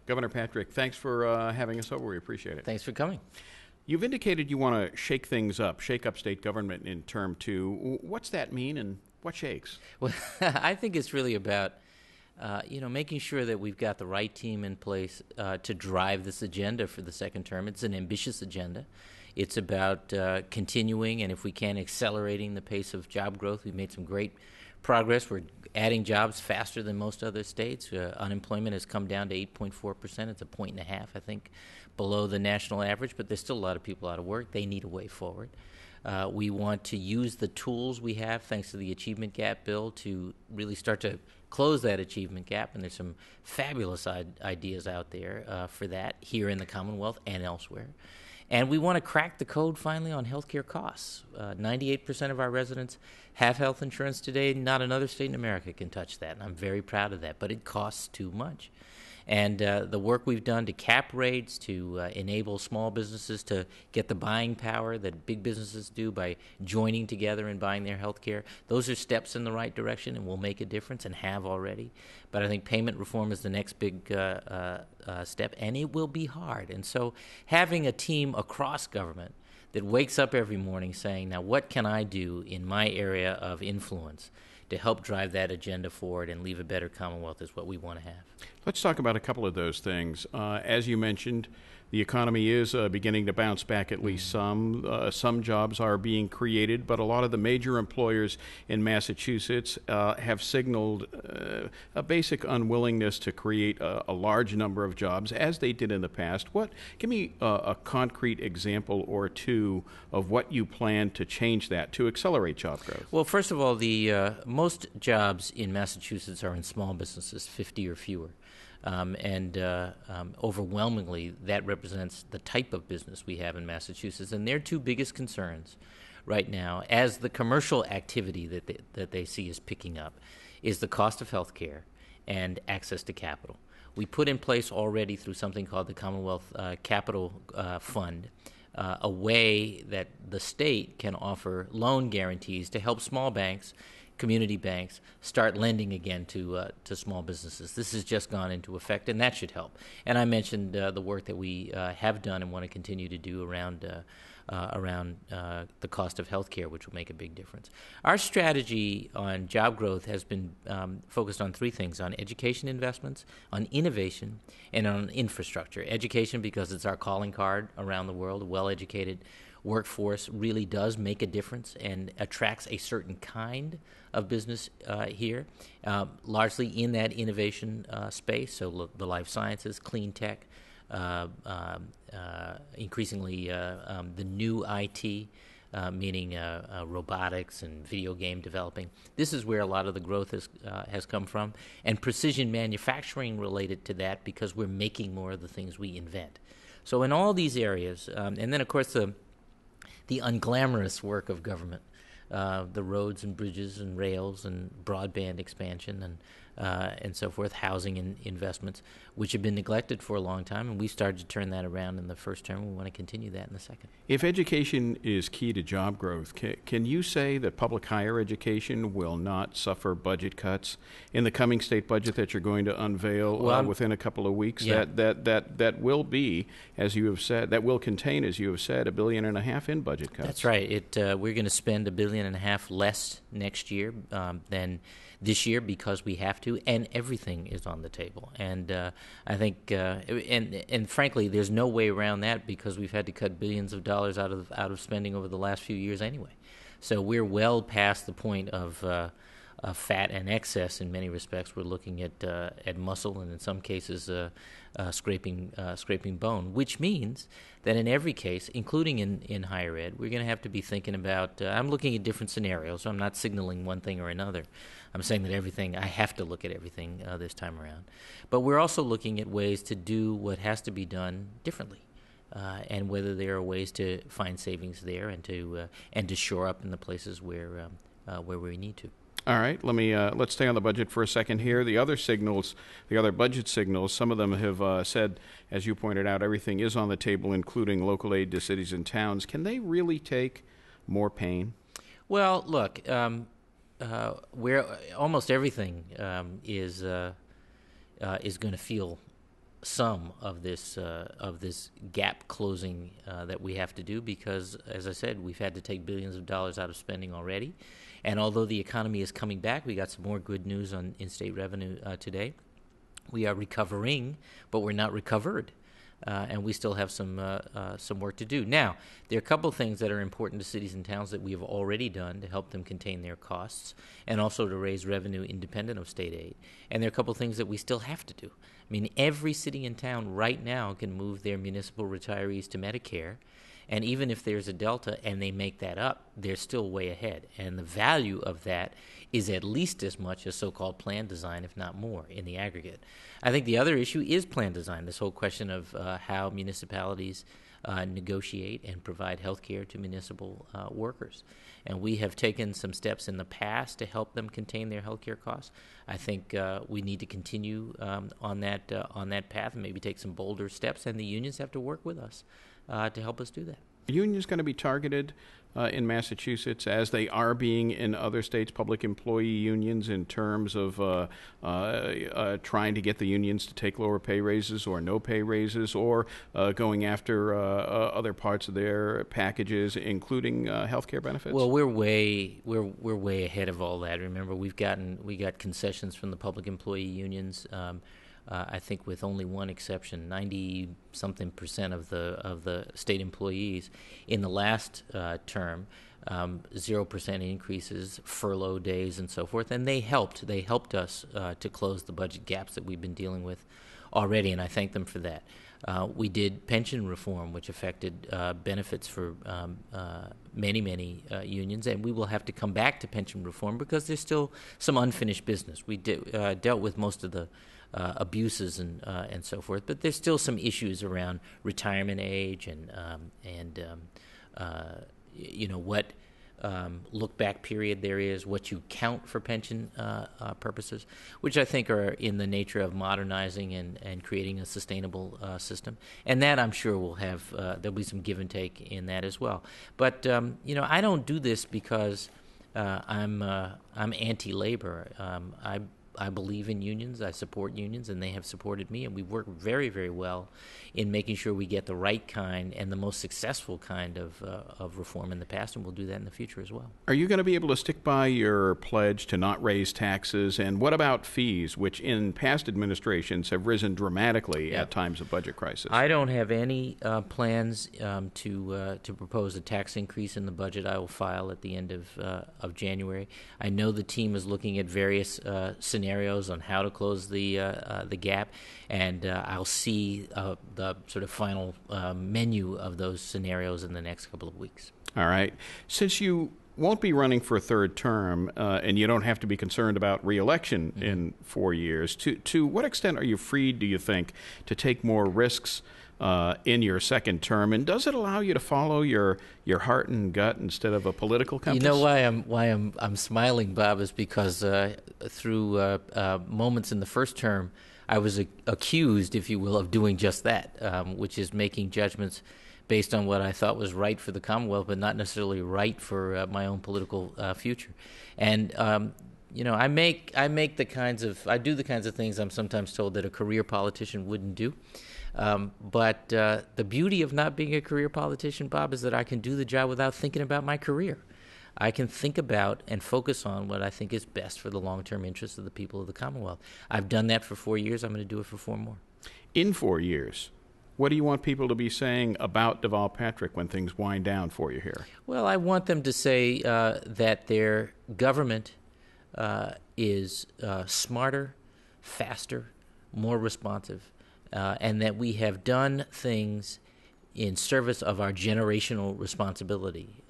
Governor Patrick, thanks for having us over. We appreciate it. Thanks for coming. You've indicated you want to shake things up, shake up state government in term two. What's that mean, and what shakes? Well, I think it's really about making sure that we've got the right team in place to drive this agenda for the second term. It's an ambitious agenda. It's about continuing and, if we can, accelerating the pace of job growth. We've made some great progress. We're adding jobs faster than most other states. Unemployment has come down to 8.4%. It's a point and a half, I think, below the national average, but there's still a lot of people out of work. They need a way forward. We want to use the tools we have, thanks to the Achievement Gap bill, to really start to close that achievement gap, and there's some fabulous ideas out there for that here in the Commonwealth and elsewhere. And we want to crack the code finally on healthcare costs. 98% of our residents have health insurance today. Not another state in America can touch that, and I'm very proud of that, but it costs too much. And the work we've done to cap rates, to enable small businesses to get the buying power that big businesses do by joining together and buying their health care, those are steps in the right direction and will make a difference and have already. But I think payment reform is the next big step, and it will be hard. And so having a team across government that wakes up every morning saying, now what can I do in my area of influence to help drive that agenda forward and leave a better Commonwealth is what we want to have. Let's talk about a couple of those things. As you mentioned, the economy is beginning to bounce back, at least some. Some jobs are being created, but a lot of the major employers in Massachusetts have signaled a basic unwillingness to create a large number of jobs, as they did in the past. Give me a concrete example or two of what you plan to change that, to accelerate job growth. Well, first of all, the most jobs in Massachusetts are in small businesses, 50 or fewer. Overwhelmingly, that represents the type of business we have in Massachusetts. And their two biggest concerns right now, as the commercial activity that they see is picking up, is the cost of health care and access to capital. We put in place already, through something called the Commonwealth Capital Fund, a way that the state can offer loan guarantees to help small banks, community banks, start lending again to small businesses. This has just gone into effect, and that should help. And I mentioned the work that we have done and want to continue to do around the cost of health care, which will make a big difference. Our strategy on job growth has been focused on three things: on education investments, on innovation, and on infrastructure. Education, because it's our calling card around the world. A well-educated workforce really does make a difference and attracts a certain kind of business here, largely in that innovation space, so the life sciences, clean tech, increasingly the new IT, meaning robotics and video game developing. This is where a lot of the growth has come from, and precision manufacturing related to that, because we're making more of the things we invent. So in all these areas, and then of course the unglamorous work of government, the roads and bridges and rails and broadband expansion and so forth, housing and investments, which have been neglected for a long time, and we started to turn that around in the first term. We want to continue that in the second. If education is key to job growth, can you say that public higher education will not suffer budget cuts in the coming state budget that you're going to unveil within a couple of weeks? Yeah. That will be, as you have said, that will contain, as you have said, $1.5 billion in budget cuts. That's right. We're going to spend $1.5 billion less next year than this year, because we have to, and everything is on the table. And I think, and frankly, there's no way around that, because we've had to cut billions of dollars out of spending over the last few years anyway. So we're well past the point of fat and excess in many respects. We're looking at muscle, and in some cases scraping bone, which means that in every case, including in higher ed, we're going to have to be thinking about, I'm looking at different scenarios, so I'm not signaling one thing or another. I'm saying that I have to look at everything this time around. But we're also looking at ways to do what has to be done differently, and whether there are ways to find savings there and to shore up in the places where we need to. All right, let's stay on the budget for a second here. The other budget signals, some of them have said, as you pointed out, everything is on the table, including local aid to cities and towns. Can they really take more pain? Well, look, where almost everything is going to feel some of this gap closing that we have to do, because, as I said, we've had to take billions of dollars out of spending already. And although the economy is coming back, we got some more good news on in-state revenue today. We are recovering, but we're not recovered. And we still have some work to do. Now, there are a couple of things that are important to cities and towns that we have already done to help them contain their costs and also to raise revenue independent of state aid. And there are a couple of things that we still have to do. I mean, every city and town right now can move their municipal retirees to Medicare. And even if there's a delta and they make that up, they're still way ahead. And the value of that is at least as much as so-called plan design, if not more, in the aggregate. I think the other issue is plan design, this whole question of how municipalities negotiate and provide health care to municipal workers. And we have taken some steps in the past to help them contain their health care costs. I think we need to continue on that path and maybe take some bolder steps, and the unions have to work with us to help us do that. Are unions going to be targeted in Massachusetts, as they are being in other states, public employee unions, in terms of trying to get the unions to take lower pay raises or no pay raises, or going after other parts of their packages, including health care benefits? Well, we're way ahead of all that. Remember, we got concessions from the public employee unions. I think with only one exception, 90-something% of the state employees in the last term, 0% increases, furlough days, and so forth, and they helped us to close the budget gaps that we've been dealing with already, and I thank them for that. We did pension reform, which affected benefits for many unions, and we will have to come back to pension reform because there's still some unfinished business. We dealt with most of the abuses and so forth, but there's still some issues around retirement age and what look-back period there is, what you count for pension purposes, which I think are in the nature of modernizing and creating a sustainable system. And that, I'm sure, will have there'll be some give and take in that as well. But I don't do this because I'm anti-labor. I believe in unions. I support unions, and they have supported me, and we work very, very well in making sure we get the right kind and the most successful kind of reform in the past, and we'll do that in the future as well. Are you going to be able to stick by your pledge to not raise taxes? And what about fees, which in past administrations have risen dramatically at times of budget crisis? I don't have any plans to propose a tax increase in the budget. I will file at the end of January. I know the team is looking at various scenarios on how to close the gap, and I'll see the sort of final menu of those scenarios in the next couple of weeks. All right. Since you won't be running for a third term, and you don't have to be concerned about re-election in 4 years, to what extent are you free, do you think, to take more risks in your second term, and does it allow you to follow your heart and gut instead of a political compass? You know why I'm smiling, Bob, is because through moments in the first term, I was accused, if you will, of doing just that, which is making judgments based on what I thought was right for the Commonwealth, but not necessarily right for my own political future. And I do the kinds of things I'm sometimes told that a career politician wouldn't do. But the beauty of not being a career politician, Bob, is that I can do the job without thinking about my career. I can think about and focus on what I think is best for the long-term interests of the people of the Commonwealth. I've done that for 4 years. I'm going to do it for 4 more. In 4 years, what do you want people to be saying about Deval Patrick when things wind down for you here? Well, I want them to say that their government is smarter, faster, more responsive, and that we have done things in service of our generational responsibility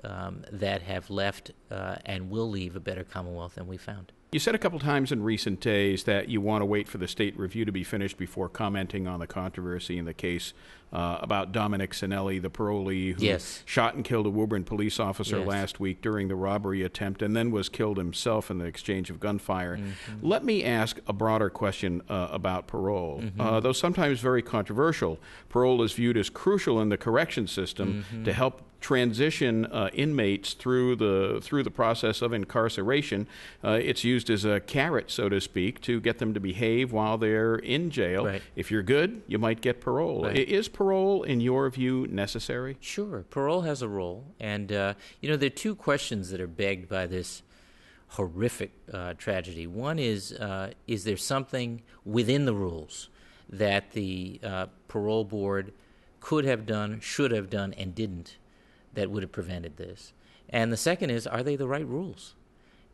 that have left and will leave a better Commonwealth than we found. You said a couple times in recent days that you want to wait for the state review to be finished before commenting on the controversy in the case about Dominic Sinelli, the parolee who shot and killed a Woburn police officer last week during the robbery attempt and then was killed himself in the exchange of gunfire. Let me ask a broader question about parole. Though sometimes very controversial, parole is viewed as crucial in the correction system to help transition inmates through the process of incarceration. It's used as a carrot, so to speak, to get them to behave while they're in jail. Right. If you're good, you might get parole. Right. Is parole, in your view, necessary? Sure, parole has a role, and there are two questions that are begged by this horrific tragedy. One is there something within the rules that the parole board could have done, should have done, and didn't that would have prevented this? And the second is, are they the right rules?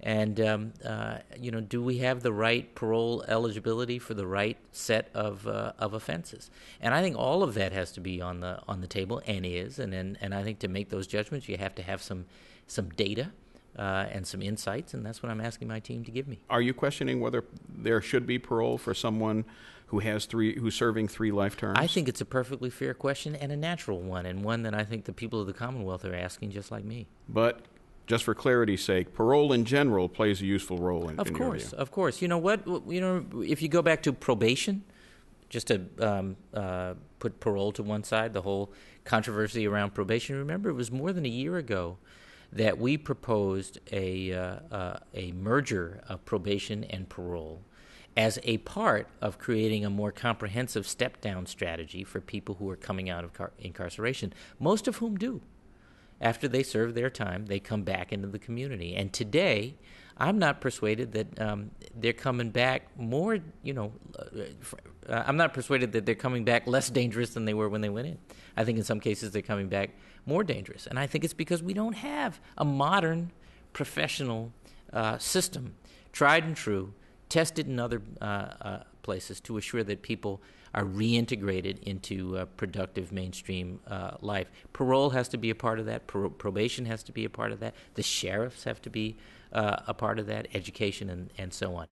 And do we have the right parole eligibility for the right set of offenses? And I think all of that has to be on the table, and is. And I think to make those judgments, you have to have some data and some insights, and that's what I'm asking my team to give me. Are you questioning whether there should be parole for someone who's serving 3 life terms? I think it's a perfectly fair question and a natural one, and one that I think the people of the Commonwealth are asking just like me. But just for clarity's sake, parole in general plays a useful role in your view. Of course. You know what? If you go back to probation, just to put parole to one side, the whole controversy around probation. Remember, it was more than a year ago that we proposed a merger of probation and parole as a part of creating a more comprehensive step-down strategy for people who are coming out of incarceration, most of whom do. After they serve their time, they come back into the community. And today, I'm not persuaded that they're coming back more, I'm not persuaded that they're coming back less dangerous than they were when they went in. I think in some cases they're coming back more dangerous. And I think it's because we don't have a modern professional system, tried and true, tested in other places to assure that people are reintegrated into productive mainstream life. Parole has to be a part of that. Probation has to be a part of that. The sheriffs have to be a part of that, education, and so on.